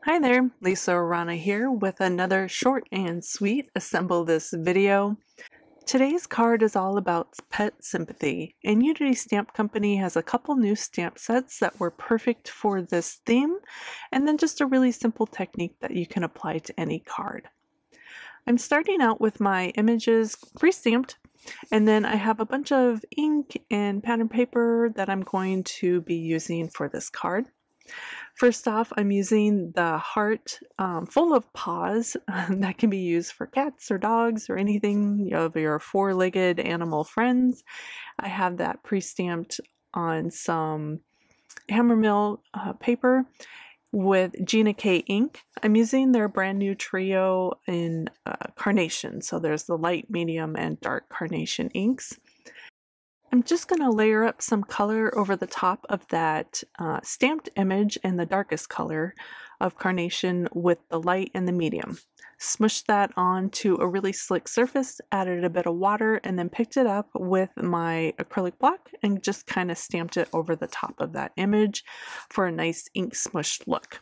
Hi there, Lisa Arana here with another short and sweet Assemble This video. Today's card is all about pet sympathy, and Unity Stamp Company has a couple new stamp sets that were perfect for this theme, and then just a really simple technique that you can apply to any card. I'm starting out with my images pre-stamped, and then I have a bunch of ink and pattern paper that I'm going to be using for this card. First off, I'm using the heart full of paws that can be used for cats or dogs or anything of your four-legged animal friends. I have that pre-stamped on some hammermill paper with Gina K ink. I'm using their brand new trio in carnation. So there's the light, medium, and dark carnation inks. I'm just going to layer up some color over the top of that stamped image in the darkest color of carnation with the light and the medium. Smushed that onto a really slick surface, added a bit of water, and then picked it up with my acrylic block and just kind of stamped it over the top of that image for a nice ink smushed look.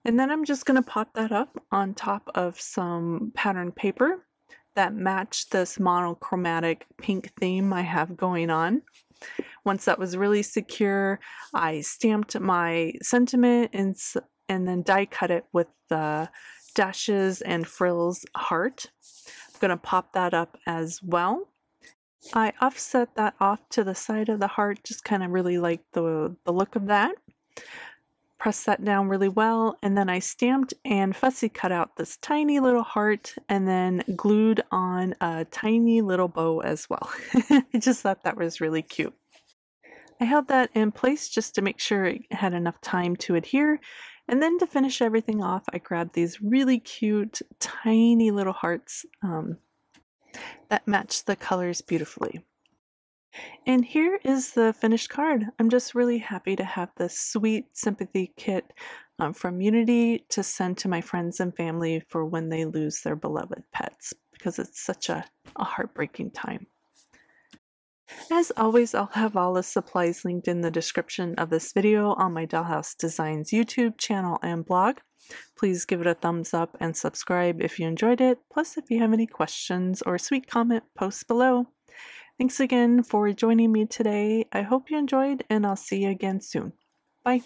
And then I'm just going to pop that up on top of some pattern paper that matched this monochromatic pink theme I have going on. Once that was really secure, I stamped my sentiment and then die cut it with the dashes and frills heart. I'm going to pop that up as well. I offset that off to the side of the heart, just kind of really like the look of that. Press that down really well, and then I stamped and fussy cut out this tiny little heart and then glued on a tiny little bow as well. I just thought that was really cute. I held that in place just to make sure it had enough time to adhere, and then to finish everything off I grabbed these really cute tiny little hearts that match the colors beautifully. And here is the finished card. I'm just really happy to have this sweet sympathy kit from Unity to send to my friends and family for when they lose their beloved pets, because it's such a heartbreaking time. As always, I'll have all the supplies linked in the description of this video on my Dahlhouse Designs YouTube channel and blog. Please give it a thumbs up and subscribe if you enjoyed it. Plus, if you have any questions or sweet comment, post below. Thanks again for joining me today. I hope you enjoyed, and I'll see you again soon. Bye.